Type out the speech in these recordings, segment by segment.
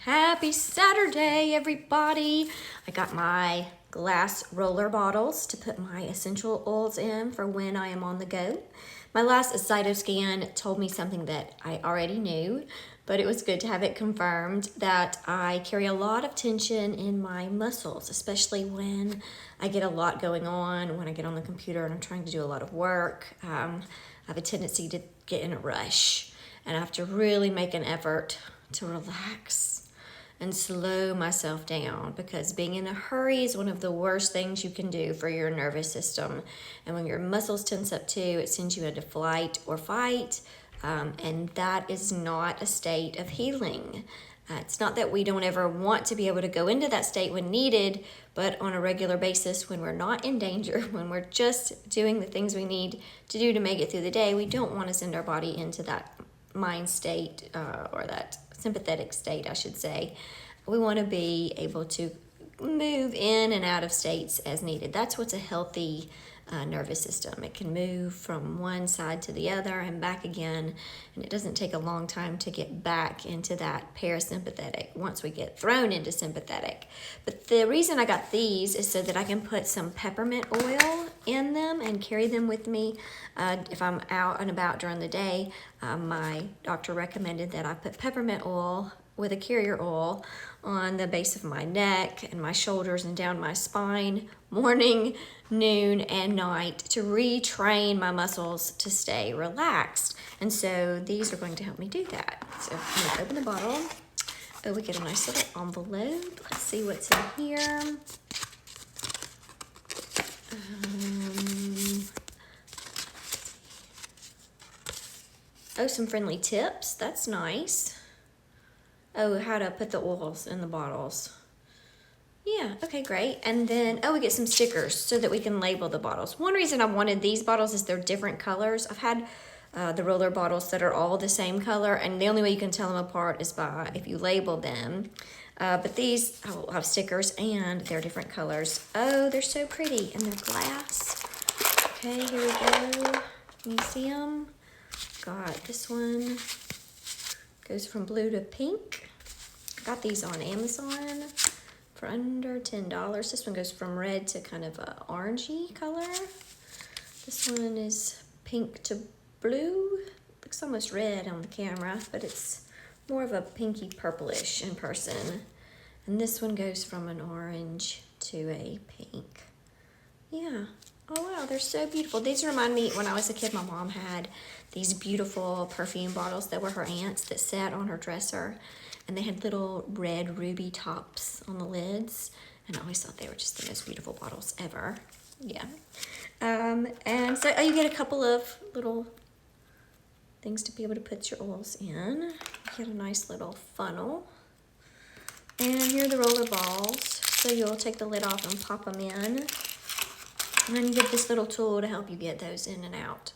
Happy Saturday, everybody. I got my glass roller bottles to put my essential oils in for when I am on the go. My last cytoscan told me something that I already knew, but it was good to have it confirmed that I carry a lot of tension in my muscles, especially when I get a lot going on, when I get on the computer and I'm trying to do a lot of work. I have a tendency to get in a rush, and I have to really make an effort to relax and slow myself down, because being in a hurry is one of the worst things you can do for your nervous system. And when your muscles tense up too, it sends you into flight or fight, and that is not a state of healing. It's not that we don't ever want to be able to go into that state when needed, but on a regular basis, when we're not in danger, when we're just doing the things we need to do to make it through the day, we don't want to send our body into that mind state, or that sympathetic state, I should say. We want to be able to move in and out of states as needed. That's what's a healthy nervous system. It can move from one side to the other and back again, and it doesn't take a long time to get back into that parasympathetic once we get thrown into sympathetic. But the reason I got these is so that I can put some peppermint oil in them and carry them with me if I'm out and about during the day. My doctor recommended that I put peppermint oil with a carrier oil on the base of my neck and my shoulders and down my spine, morning, noon, and night, to retrain my muscles to stay relaxed. And so these are going to help me do that. So I'm gonna open the bottle. Oh, we get a nice little envelope. Let's see what's in here. Oh, some friendly tips. That's nice. Oh, how to put the oils in the bottles. Yeah, okay, great. And then, oh, we get some stickers so that we can label the bottles. One reason I wanted these bottles is they're different colors. I've had the roller bottles that are all the same color, and the only way you can tell them apart is by if you label them. But these have stickers, and they're different colors. Oh, they're so pretty, and they're glass. Okay, here we go. Can you see them? Got this one. Goes from blue to pink. Got these on Amazon for under $10. This one goes from red to kind of a orangey color. This one is pink to blue. Looks almost red on the camera, but it's more of a pinky purplish in person. And this one goes from an orange to a pink. Yeah. Oh wow, they're so beautiful. These remind me, when I was a kid, my mom had these beautiful perfume bottles that were her aunt's that sat on her dresser, and they had little red ruby tops on the lids, and I always thought they were just the most beautiful bottles ever. Yeah. And so you get a couple of little things to be able to put your oils in. You get a nice little funnel. And here are the roller balls. So you'll take the lid off and pop them in. And then you get this little tool to help you get those in and out.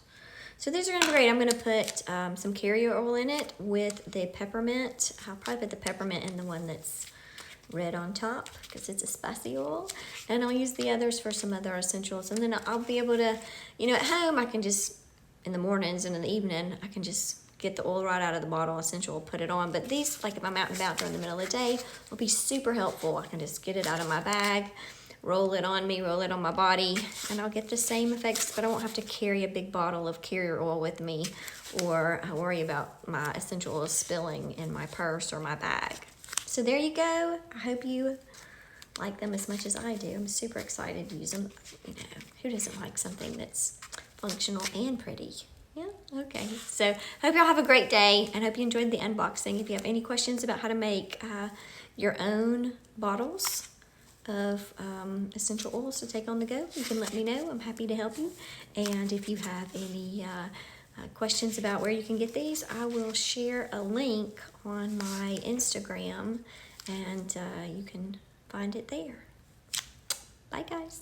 So these are gonna be great. I'm gonna put some carrier oil in it with the peppermint. I'll probably put the peppermint in the one that's red on top, because it's a spicy oil. And I'll use the others for some other essentials. And then I'll be able to, at home, I can just, in the mornings and in the evening, I can just get the oil right out of the bottle, essential, put it on. But these, like if I'm out and about during the middle of the day, will be super helpful. I can just get it out of my bag, roll it on me, roll it on my body, and I'll get the same effects, but I won't have to carry a big bottle of carrier oil with me, or worry about my essential oils spilling in my purse or my bag. So there you go. I hope you like them as much as I do. I'm super excited to use them. Who doesn't like something that's functional and pretty? Yeah, okay. So hope y'all have a great day, and hope you enjoyed the unboxing. If you have any questions about how to make your own bottles of essential oils to take on the go, you can let me know. I'm happy to help you. And if you have any questions about where you can get these, I will share a link on my Instagram, and you can find it there. Bye guys.